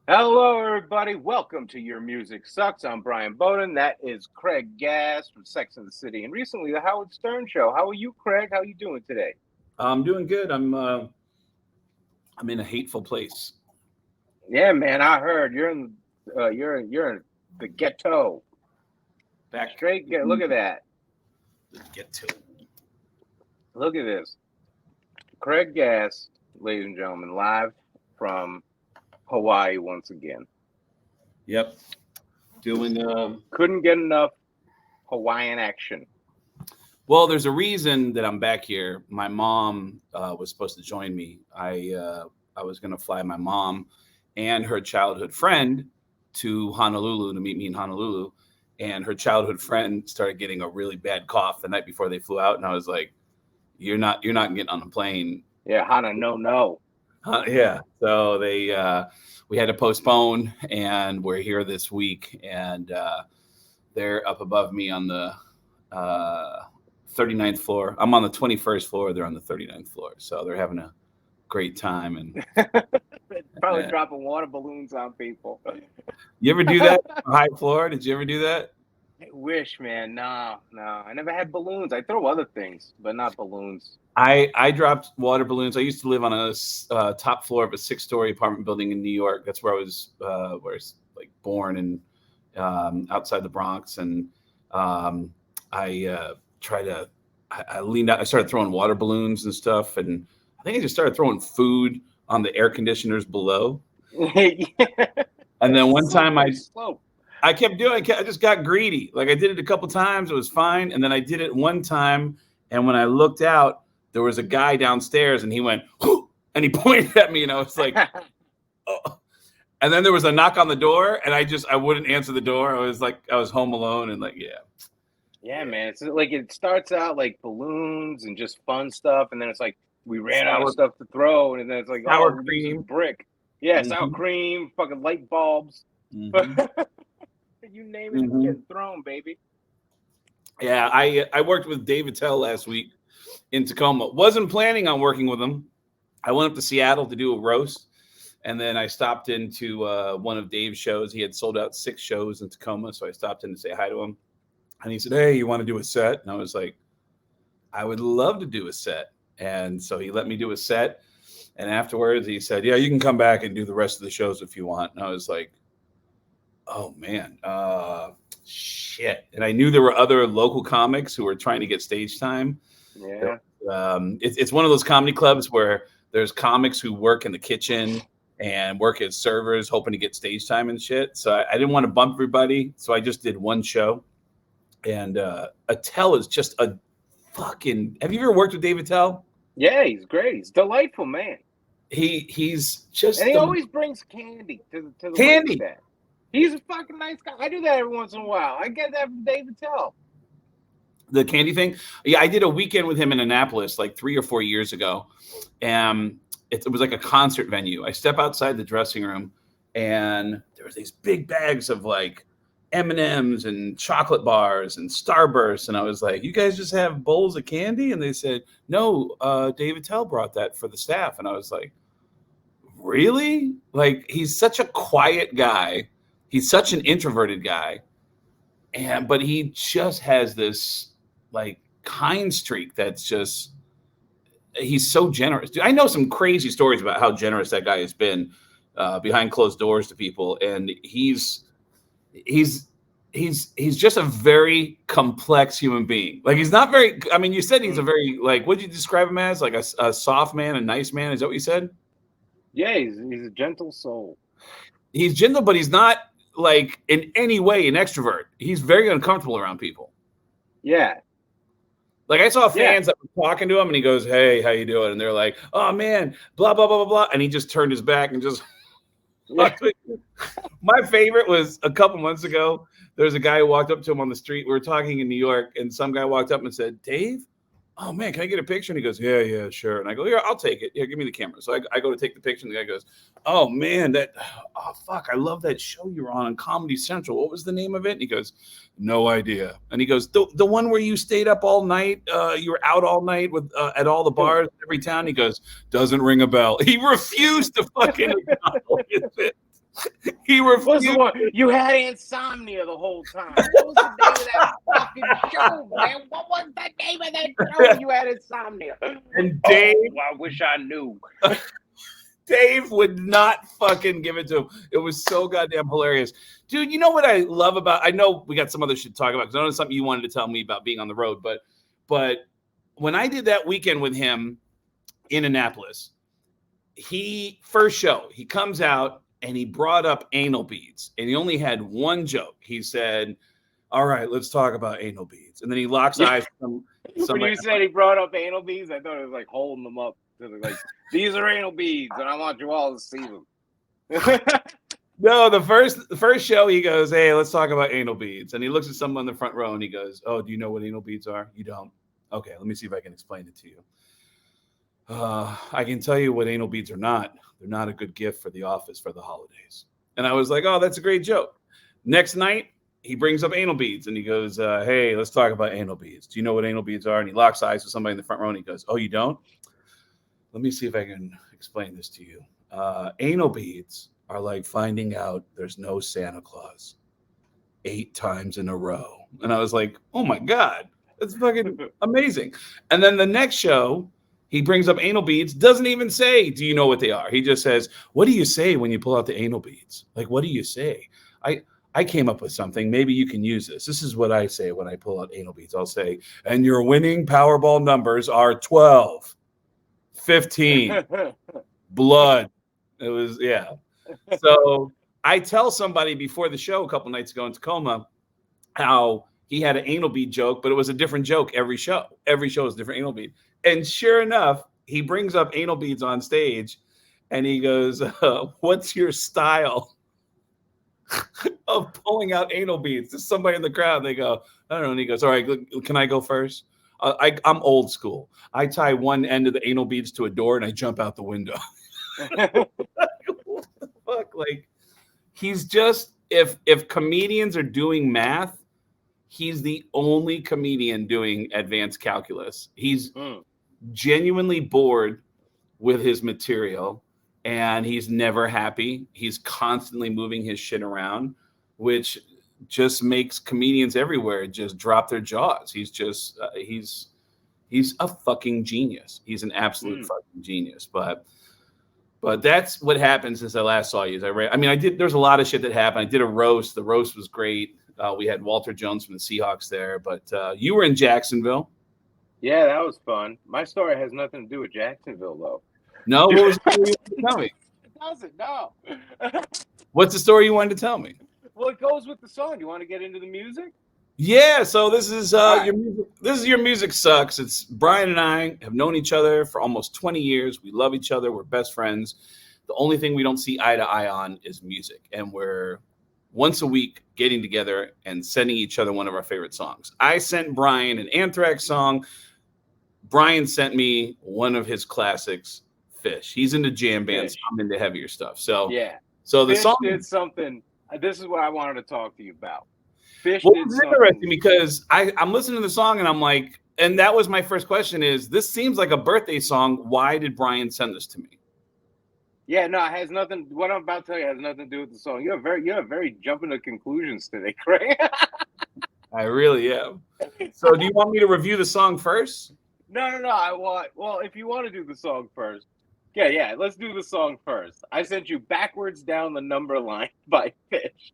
Hello, everybody. Welcome to Your Music Sucks. I'm Brian Beaudoin. That is Craig Gass from Sex and the City, and recently the Howard Stern Show. How are you, Craig? How are you doing today? I'm doing good. I'm in a hateful place. Yeah, man. I heard you're in the ghetto. Back Straight get. Look at that. to get to. Look at this. Craig Gass, ladies and gentlemen, live from Hawaii once again. Yep. Doing Couldn't get enough Hawaiian action. well, there's a reason that I'm back here. My mom was supposed to join me. I was gonna fly my mom and her childhood friend to Honolulu to meet me in Honolulu. And her childhood friend started getting a really bad cough the night before they flew out. And I was like, you're not getting on the plane. Yeah, Hana, no. Yeah. So we had to postpone, and we're here this week, and they're up above me on the 39th floor. I'm on the 21st floor. They're on the 39th floor. So they're having a great time. And Probably yeah. dropping water balloons on people. You ever do that? High floor? Did you ever do that? I wish, man. No. I never had balloons. I throw other things, but not balloons. I dropped water balloons. I used to live on a top floor of a 6-story apartment building in New York. That's where I was like born, and outside the Bronx. And I I leaned out. I started throwing water balloons and stuff, and I think I just started throwing food on the air conditioners below. And then one time I kept doing. I just got greedy. Like I did it a couple times. It was fine, and then I did it one time, and when I looked out, there was a guy downstairs, and he went, "Whoo!" and he pointed at me, and I was like, "Oh!" And then there was a knock on the door, and I wouldn't answer the door. I was like, I was home alone, and like, yeah. Yeah, man. It's like it starts out like balloons and just fun stuff, and then it's like we ran out of stuff to throw, and then it's like Sour oh, cream. brick. Yeah, sour Mhm. cream, fucking light bulbs. Mhm. You name it, it's Mhm. getting thrown, baby. Yeah, I worked with Dave Attell last week in Tacoma. Wasn't planning on working with him. I went up to Seattle to do a roast, and then I stopped into one of Dave's shows. He had sold out 6 shows in Tacoma, so I stopped in to say hi to him. And he said, "Hey, you want to do a set?" And I was like, "I would love to do a set." And so he let me do a set. And afterwards, he said, "Yeah, you can come back and do the rest of the shows if you want." And I was like, "Oh man, shit!" And I knew there were other local comics who were trying to get stage time. Yeah. It's one of those comedy clubs where there's comics who work in the kitchen and work as servers, hoping to get stage time and shit. So I didn't want to bump everybody, so I just did one show. And Attell is just a fucking. Have you ever worked with Dave Attell? Yeah, he's great. He's a delightful man. He's just And he the always brings candy to the wait candy. staff. He's a fucking nice guy. I do that every once in a while. I get that from Dave Attell. The candy thing. Yeah, I did a weekend with him in Annapolis like 3 or 4 years ago. And it was like a concert venue. I step outside the dressing room, and there was these big bags of like M&Ms and chocolate bars and Starbursts. And I was like, "You guys just have bowls of candy?" And they said, "No, Dave Attell brought that for the staff." And I was like, "Really?" Like, he's such a quiet guy. He's such an introverted guy. But he just has this like kind streak that's just he's so generous. Dude, I know some crazy stories about how generous that guy has been behind closed doors to people, and he's he's just a very complex human being. Like he's not very. I mean, you said he's a very like. What did you describe him as? Like a soft man, a nice man. Is that what you said? Yeah, he's a gentle soul. He's gentle, but he's not like in any way an extrovert. He's very uncomfortable around people. Yeah. Like I saw fans that were talking to him, and he goes, "Hey, how you doing?" And they're like, "Oh man, blah blah blah blah blah," and he just turned his back and just. Yeah. My favorite was a couple months ago. There was a guy who walked up to him on the street. We were talking in New York, and some guy walked up and said, "Dave, oh man, can I get a picture?" And he goes, "Yeah, sure." And I go, "Here, I'll take it. Yeah, give me the camera." So I go to take the picture, and the guy goes, "Oh man, oh fuck, I love that show you were on Comedy Central. What was the name of it?" And he goes, "No idea." And he goes, "The one where you stayed up all night, you were out all night with at all the bars in every town." He goes, "Doesn't ring a bell." He refused to fucking acknowledge it. He What's refused. the one? You had insomnia the whole time. What was the name of that fucking show, man? What was the name of that show? You had insomnia. And Dave, I wish I knew. Dave would not fucking give it to him. It was so goddamn hilarious. Dude, you know what I love about, I know we got some other shit to talk about because I know it's something you wanted to tell me about being on the road, but when I did that weekend with him in Annapolis, first show, he comes out and he brought up anal beads and he only had one joke. He said, all right, let's talk about anal beads. And then he locks eyes with When you said he brought up anal beads, I thought it was like holding them up. Like, these are anal beads, and I want you all to see them. No, the first show, he goes, hey, let's talk about anal beads. And he looks at someone in the front row and he goes, oh, do you know what anal beads are? You don't? Okay, let me see if I can explain it to you. I can tell you what anal beads are not. They're not a good gift for the office for the holidays. And I was like, oh, that's a great joke. Next night, he brings up anal beads and he goes, hey, let's talk about anal beads. Do you know what anal beads are? And he locks eyes with somebody in the front row and he goes, oh, you don't? Let me see if I can explain this to you. Anal beads are like finding out there's no Santa Claus 8 times in a row. And I was like, oh my God, that's fucking amazing. And then the next show, he brings up anal beads, doesn't even say, do you know what they are? He just says, what do you say when you pull out the anal beads? Like, what do you say? I came up with something. Maybe you can use this. This is what I say when I pull out anal beads. I'll say, and your winning Powerball numbers are 12, 15, blood. It was, yeah. So I tell somebody before the show a couple nights ago in Tacoma how he had an anal bead joke, but it was a different joke every show. Every show is a different anal bead. And sure enough, he brings up anal beads on stage and he goes, what's your style of pulling out anal beads? There's somebody in the crowd. They go, I don't know. And he goes, all right, can I go first? I'm old school. I tie one end of the anal beads to a door and I jump out the window. What the fuck? Like, he's just, if comedians are doing math, he's the only comedian doing advanced calculus. He's genuinely bored with his material and he's never happy. He's constantly moving his shit around, which just makes comedians everywhere just drop their jaws. He's just he's a fucking genius. He's an absolute fucking genius. But that's what happened since I last saw you. There's a lot of shit that happened. I did a roast. The roast was great. We had Walter Jones from the Seahawks there, but you were in Jacksonville. Yeah, that was fun. My story has nothing to do with Jacksonville, though. No, what was the story you wanted to tell me? It doesn't. No. What's the story you wanted to tell me? Well, it goes with the song. You want to get into the music? Yeah. So this is your music. This is Your Music Sucks. It's Brian and I have known each other for almost 20 years. We love each other. We're best friends. The only thing we don't see eye to eye on is music, and we're once a week getting together and sending each other one of our favorite songs. I sent Brian an Anthrax song. Brian sent me one of his classics, Phish. He's into jam bands. Phish. I'm into heavier stuff. So yeah. So the Phish song did something. This is what I wanted to talk to you about. Phish well, did it's something. interesting because I'm listening to the song and I'm like, and that was my first question is, this seems like a birthday song. Why did Brian send this to me? Yeah, no, it has nothing. What I'm about to tell you has nothing to do with the song. You're very jumping to conclusions today, Craig. I really am. So do you want me to review the song first? No. Well, if you want to do the song first. Yeah, let's do the song first. I sent you Backwards Down the Number Line by Phish.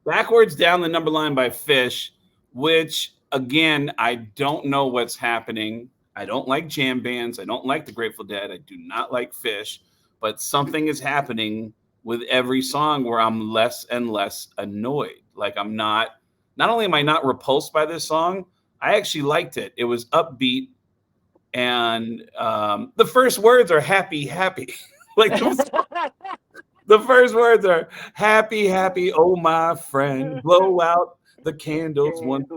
Backwards Down the Number Line by Phish, which, again, I don't know what's happening. I don't like jam bands. I don't like the Grateful Dead. I do not like Phish. But something is happening with every song where I'm less and less annoyed. Like I'm not only am I not repulsed by this song, I actually liked it. It was upbeat. And the first words are happy, happy. Like the first words are happy, happy, oh my friend. Blow out the candles once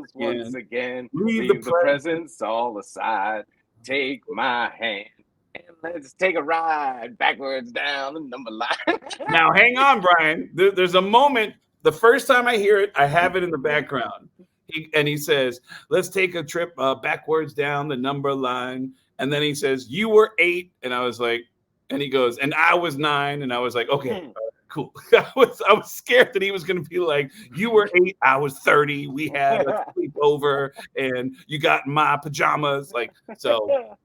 again. Leave the presents all aside. Take my hand. And let's take a ride backwards down the number line. Now, hang on, Brian. There's a moment. The first time I hear it, I have it in the background. He says, let's take a trip backwards down the number line. And then he says, you were 8. And I was like, and he goes, and I was 9. And I was like, okay, cool. I was scared that he was going to be like, you were 8, I was 30. We had a sleepover, and you got in my pajamas. Like, so,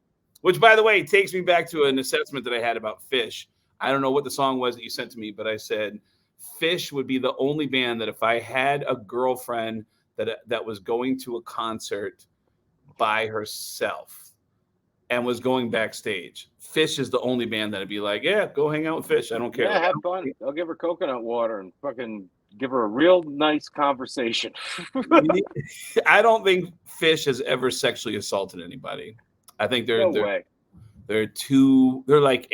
which, by the way, takes me back to an assessment that I had about Phish. I don't know what the song was that you sent to me, but I said Phish would be the only band that if I had a girlfriend that was going to a concert by herself and was going backstage, Phish is the only band that'd be like, yeah, go hang out with Phish. I don't care. Yeah, have fun. I'll give her coconut water and fucking give her a real nice conversation. I don't think Phish has ever sexually assaulted anybody. I think they're like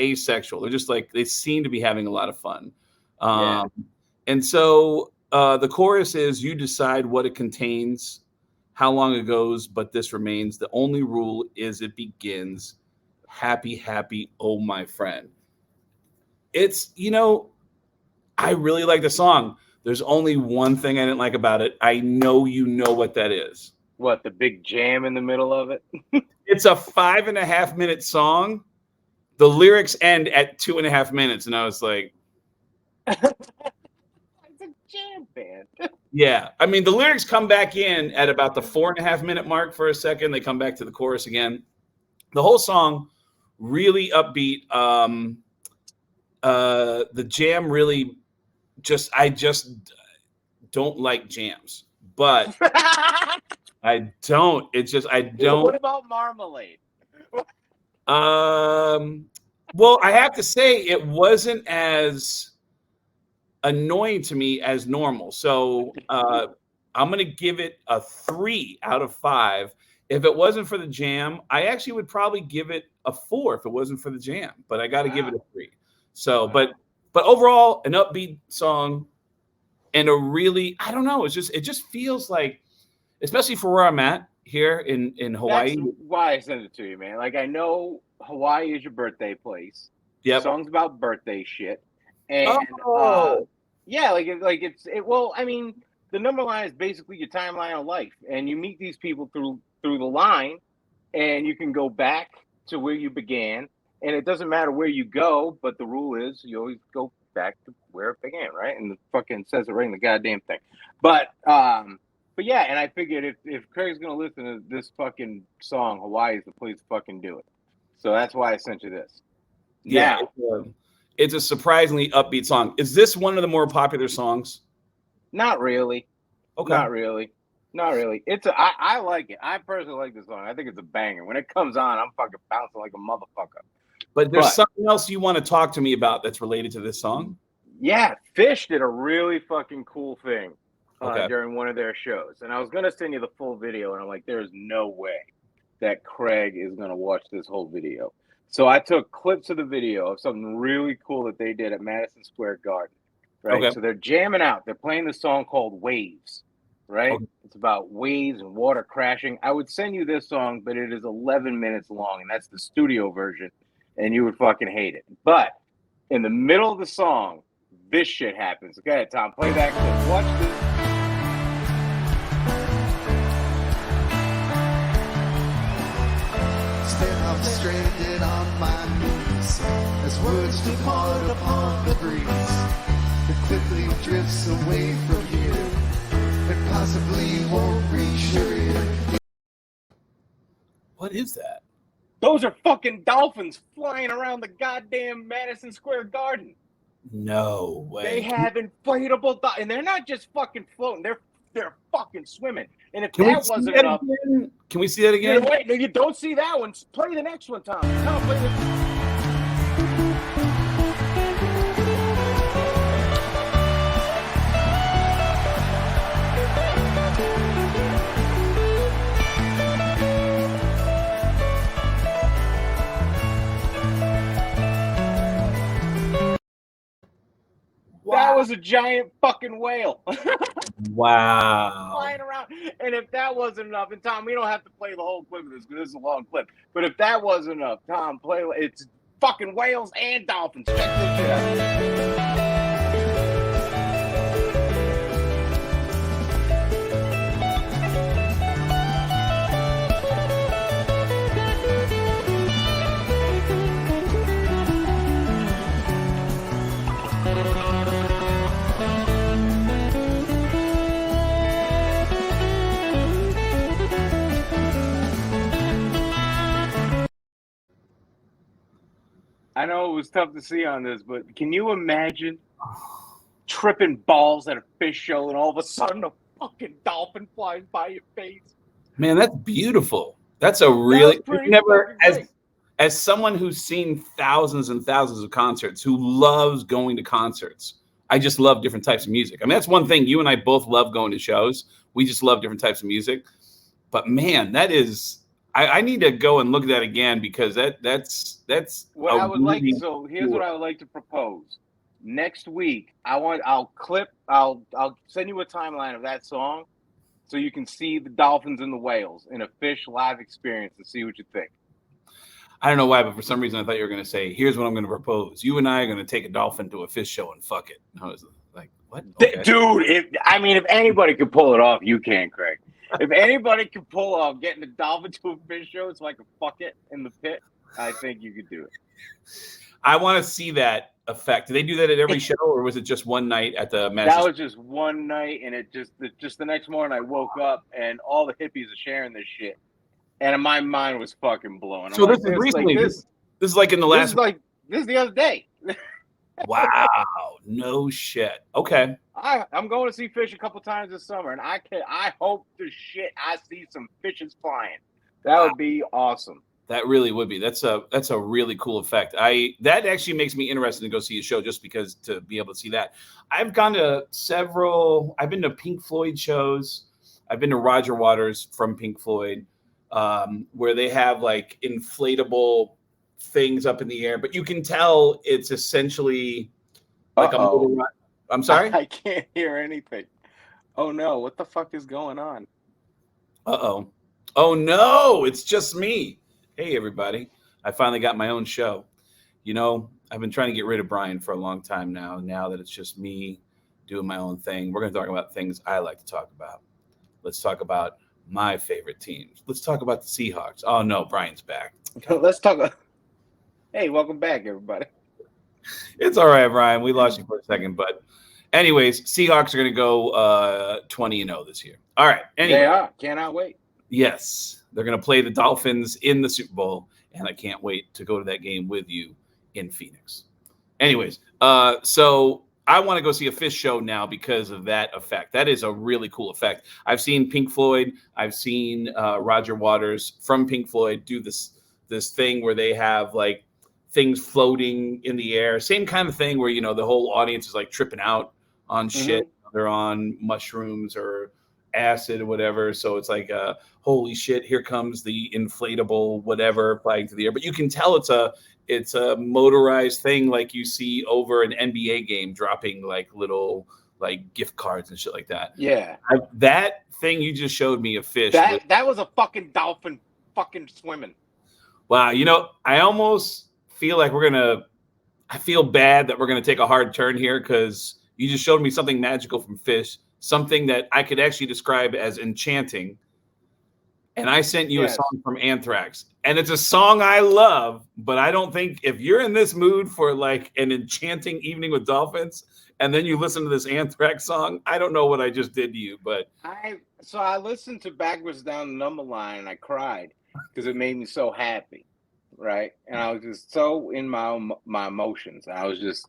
asexual. They're just like, they seem to be having a lot of fun. And so the chorus is, you decide what it contains, how long it goes, but this remains. The only rule is it begins. Happy, happy, oh my friend. It's, I really like the song. There's only one thing I didn't like about it. I know you know what that is. What, the big jam in the middle of it? It's a 5.5-minute song. The lyrics end at 2.5 minutes, and I was like, it's a jam band. Yeah. I mean, the lyrics come back in at about the 4.5-minute mark for a second. They come back to the chorus again. The whole song, really upbeat. The jam really I just don't like jams. But I don't. It's just, I don't. What about Marmalade? Well, I have to say it wasn't as annoying to me as normal. So I'm going to give it a 3 out of 5. If it wasn't for the jam, I actually would probably give it a 4 if it wasn't for the jam, but I got to give it a 3. So, but overall, an upbeat song and a really, I don't know. It just feels like, especially for where I'm at here in Hawaii. That's why I sent it to you, man. Like, I know Hawaii is your birthday place. Yeah. Songs about birthday shit. And yeah, well, I mean, the number line is basically your timeline of life, and you meet these people through the line, and you can go back to where you began, and it doesn't matter where you go, but the rule is you always go back to where it began, right? And the fucking says it right in the goddamn thing. But yeah, and I figured if Craig's gonna listen to this fucking song, Hawaii is the place to fucking do it. So that's why I sent you this. Yeah. It's a surprisingly upbeat song. Is this one of the more popular songs? Not really. Okay. Not really. I like it. I personally like this song. I think it's a banger. When it comes on, I'm fucking bouncing like a motherfucker. But there's something else you want to talk to me about that's related to this song? Yeah, Phish did a really fucking cool thing during one of their shows. And I was going to send you the full video, and I'm like, there's no way that Craig is going to watch this whole video. So I took clips of the video of something really cool that they did at Madison Square Garden, right? Okay. So they're jamming out. They're playing this song called Waves, right? Okay. It's about waves and water crashing. I would send you this song, but it is 11 minutes long, and that's the studio version, and you would fucking hate it. But in the middle of the song, this shit happens. Okay, Tom, play that clip. Watch this. I'm stranded on my knees as words depart upon the breeze. It quickly drifts away from here and possibly won't reach your ear. What is that? Those are fucking dolphins flying around the goddamn Madison Square Garden. No way. They have inflatable and they're not just fucking floating. They're fucking swimming. And if that wasn't enough, can we see that again? Wait, no, you don't see that one. Play the next one, Tom. Tom, play the. That was a giant fucking whale. Wow. Flying around. And if that wasn't enough, and Tom, we don't have to play the whole clip of this because this is a long clip. But if that wasn't enough, Tom, it's fucking whales and dolphins. Check this shit out. know it was tough to see on this, but can you imagine tripping balls at a Phish show and all of a sudden a fucking dolphin flies by your face? Man, that's beautiful. That's a really as someone who's seen thousands and thousands of concerts, who loves going to concerts. I just love different types of music. I mean, that's one thing. You and I both love going to shows. We just love different types of music. But man, that is. I need to go and look at that again, because that's. What I would like. So here's what I would like to propose. Next week, I'll send you a timeline of that song, so you can see the dolphins and the whales in a Phish live experience and see what you think. I don't know why, but for some reason I thought you were going to say, here's what I'm going to propose. You and I are going to take a dolphin to a Phish show and fuck it. I was like, what? Okay. Dude, if anybody can pull it off, you can, Craig. If anybody can pull off getting a dolphin to a Phish show so I can fuck it in the pit, I think you could do it. I want to see that effect. Do they do that at every show, or was it just one night at the Madison? That was just one night, and it just the next morning I woke up and all the hippies are sharing this shit. And my mind was fucking blown. So this is recently. This is like in the last. This is the other day. Wow! No shit. Okay. I'm going to see Phish a couple times this summer, and I hope the shit I see some fishes flying. That would be awesome. That really would be. That's a really cool effect. That actually makes me interested to go see a show, just because to be able to see that. I've gone to several. I've been to Pink Floyd shows. I've been to Roger Waters from Pink Floyd. Where they have like inflatable things up in the air, but you can tell it's essentially like a motor ride. I'm sorry? I can't hear anything. Oh no, what the fuck is going on? Oh no, it's just me. Hey everybody, I finally got my own show. You know, I've been trying to get rid of Brian for a long time now that it's just me doing my own thing. We're going to talk about things I like to talk about. Let's talk about my favorite teams. Let's talk about the Seahawks. Oh no, Brian's back. Let's talk. Hey, welcome back, everybody. It's all right, Brian. We lost you for a second, but anyways, Seahawks are going to go 20-0 this year. All right. Anyway, they are. Cannot wait. Yes, they're going to play the Dolphins in the Super Bowl, and I can't wait to go to that game with you in Phoenix. Anyways, so I want to go see a Phish show now because of that effect. That is a really cool effect. I've seen Pink Floyd. I've seen Roger Waters from Pink Floyd do this thing where they have like things floating in the air. Same kind of thing where, you know, the whole audience is like tripping out on shit. They're on mushrooms or acid or whatever. So it's like, holy shit, here comes the inflatable whatever flying through the air. But you can tell it's a motorized thing, like you see over an NBA game, dropping like little like gift cards and shit like that. Yeah. That thing you just showed me of Phish. That was a fucking dolphin fucking swimming. Wow. You know, I almost feel like I feel bad that we're going to take a hard turn here, because you just showed me something magical from Phish, something that I could actually describe as enchanting. And I sent you a song from Anthrax, and it's a song I love, but I don't think if you're in this mood for like an enchanting evening with dolphins, and then you listen to this Anthrax song, I don't know what I just did to you, but I listened to Backwards Down the Number Line and I cried because it made me so happy, right? And I was just so in my emotions. I was just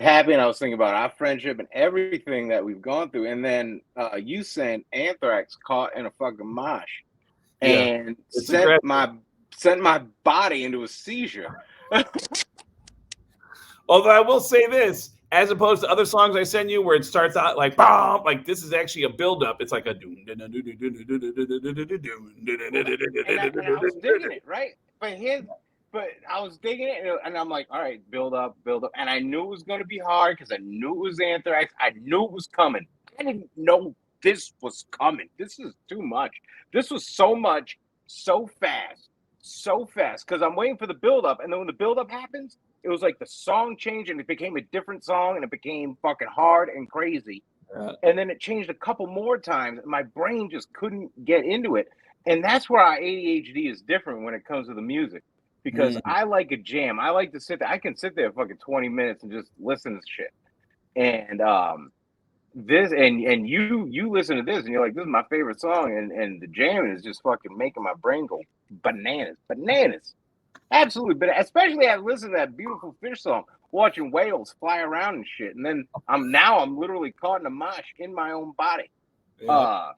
happy, and I was thinking about our friendship and everything that we've gone through. And then you sent Anthrax caught in a fucking mosh. And sent my body into a seizure. Although I will say this, as opposed to other songs I send you where it starts out like bomb, like this is actually a build-up. It's like a doom. And I was digging it, right? But I was digging it, and I'm like, all right, build up. And I knew it was going to be hard because I knew it was Anthrax. I knew it was coming. I didn't know this was coming. This is too much. This was so much, so fast. Because I'm waiting for the build-up, and then when the build-up happens, it was like the song changed, and it became a different song, and it became fucking hard and crazy. And then it changed a couple more times, and my brain just couldn't get into it. And that's where our ADHD is different when it comes to the music. Because I like a jam. I like to sit there. I can sit there fucking 20 minutes and just listen to shit. And this and you listen to this and you're like, this is my favorite song, and the jamming is just fucking making my brain go bananas. Absolutely, but especially I listened to that beautiful Phish song, watching whales fly around and shit, and then I'm literally caught in a mosh in my own body. Yep.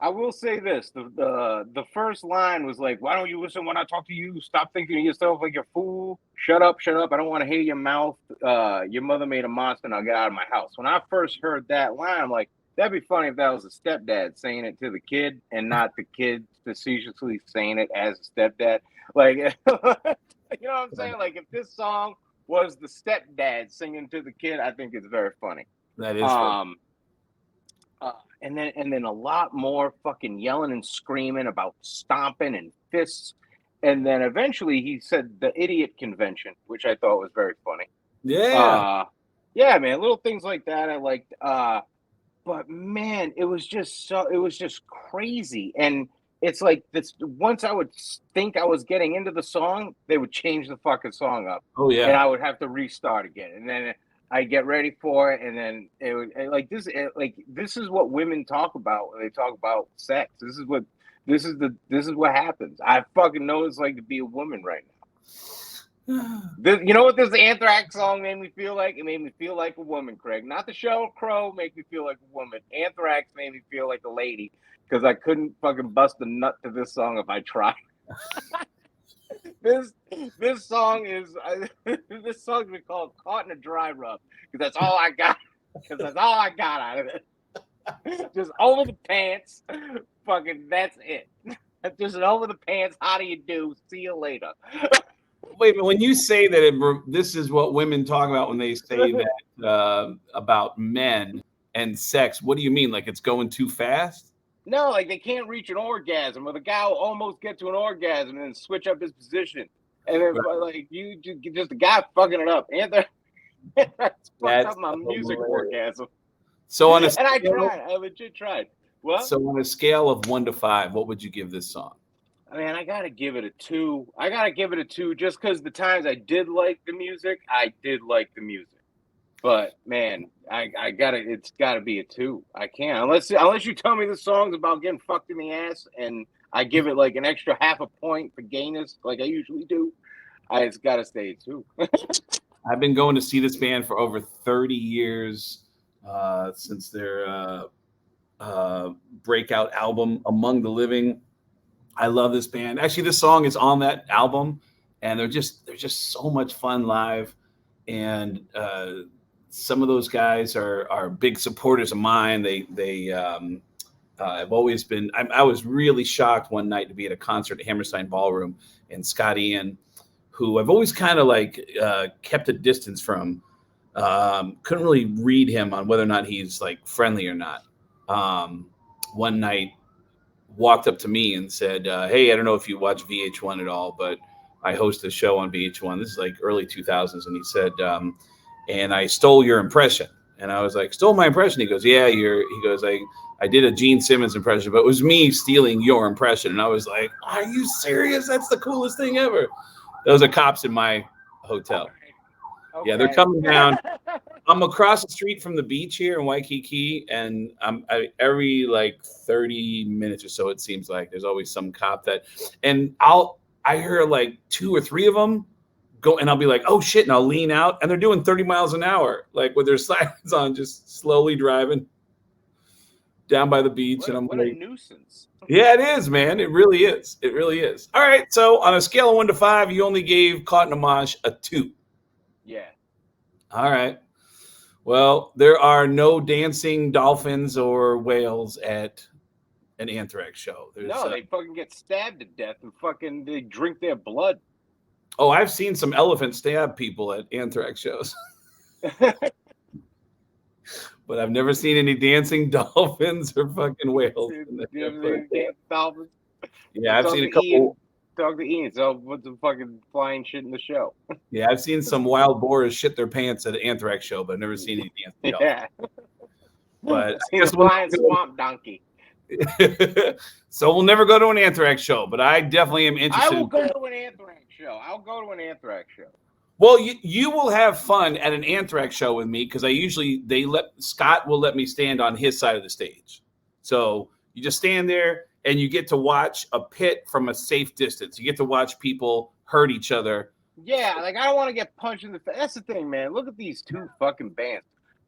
I will say this: the first line was like, "Why don't you listen when I talk to you? Stop thinking of yourself like you're a fool. Shut up, shut up. I don't want to hear your mouth. Your mother made a monster, and I'll get out of my house." When I first heard that line, I'm like, that'd be funny if that was a stepdad saying it to the kid, and not the kid facetiously saying it as a stepdad. Like, you know what I'm saying? Like, if this song was the stepdad singing to the kid, I think it's very funny. That is funny. And then a lot more fucking yelling and screaming about stomping and fists. And then eventually he said the idiot convention, which I thought was very funny. Yeah. Yeah, man, little things like that I liked. But man, it was just crazy. And it's like this, once I would think I was getting into the song, they would change the fucking song up. Oh yeah. And I would have to restart again. And then I get ready for it, and then it would this is what women talk about when they talk about sex. This is what happens. I fucking know what it's like to be a woman right now. You know what this Anthrax song made me feel like? It made me feel like a woman, Craig. Not the show Crow made me feel like a woman. Anthrax made me feel like a lady because I couldn't fucking bust a nut to this song if I tried. This song is been called "Caught in a Dry Rub" because that's all I got. Because that's all I got out of it. Just over the pants, fucking. That's it. Just an over the pants. How do you do? See you later. Wait, but when you say that this is what women talk about when they say that about men and sex, what do you mean? Like it's going too fast? No, like they can't reach an orgasm, or the guy will almost get to an orgasm and then switch up his position, and then like you just the guy fucking it up. Anthrax fucked up my music orgasm. So on a and I legit tried. What? So on a scale of 1 to 5, what would you give this song? Man, I gotta give it a 2. Just because the times I did like the music, But man, it's gotta be a 2. I can't unless you tell me the song's about getting fucked in the ass and I give it like an extra half a point for gayness, like I usually do. It's gotta stay a 2. I've been going to see this band for over 30 years, since their breakout album Among the Living. I love this band. Actually, this song is on that album, and they're just so much fun live. And some of those guys are big supporters of mine. I've always been. I was really shocked one night to be at a concert at Hammerstein Ballroom, and Scott Ian, who I've always kind of like kept a distance from. Couldn't really read him on whether or not he's like friendly or not. One night walked up to me and said, hey, I don't know if you watch VH1 at all, but I host a show on VH1. This is like early 2000s. And he said, and I stole your impression. And I was like, stole my impression? He goes, yeah, he goes, I did a Gene Simmons impression, but it was me stealing your impression. And I was like, are you serious? That's the coolest thing ever. Those are cops in my hotel. Okay. Yeah, they're coming down. I'm across the street from the beach here in Waikiki, and every like 30 minutes or so, it seems like there's always some cop and I hear like 2 or 3 of them go, and I'll be like, oh shit, and I'll lean out, and they're doing 30 miles an hour, like with their sirens on, just slowly driving down by the beach. And I'm what like, a nuisance. Yeah, it is, man. It really is. It really is. All right, so on a scale of 1 to 5, you only gave Caught in a Mosh a 2. Yeah. All right. Well, there are no dancing dolphins or whales at an Anthrax show. They fucking get stabbed to death and fucking they drink their blood. Oh, I've seen some elephants stab people at Anthrax shows. But I've never seen any dancing dolphins or fucking whales. Dolphins? Yeah, I've seen a couple. Talk to Ian. So what's the fucking flying shit in the show? Yeah, I've seen some wild boars shit their pants at an Anthrax show, but I've never seen any dancing dolphins. Yeah. But I've seen a flying swamp donkey. So we'll never go to an Anthrax show, but I definitely am interested. I will go to an Anthrax show. I'll go to an Anthrax show. Well, you will have fun at an Anthrax show with me because Scott will let me stand on his side of the stage. So you just stand there and you get to watch a pit from a safe distance. You get to watch people hurt each other. Yeah, like I don't want to get punched in the face. That's the thing, man. Look at these two fucking bands.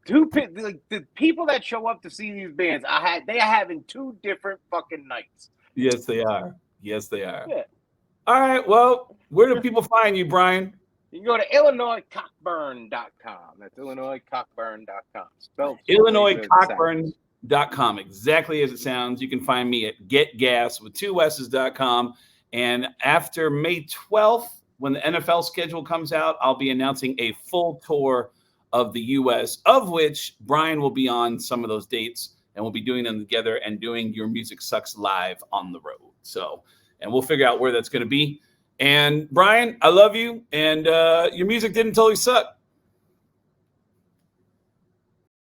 Like, the people that show up to see these bands, they are having two different fucking nights. Yes, they are. Yes, they are. Yeah. All right. Well, where do people find you, Brian? You can go to IllinoisCockburn.com. That's IllinoisCockburn.com. Spelled IllinoisCockburn.com. Exactly as it sounds. You can find me at getgas with 2 S's.com. And after May 12th, when the NFL schedule comes out, I'll be announcing a full tour of the U.S., of which Brian will be on some of those dates, and we'll be doing them together and doing Your Music Sucks live on the road. So, and we'll figure out where that's going to be. And Brian, I love you, and your music didn't totally suck.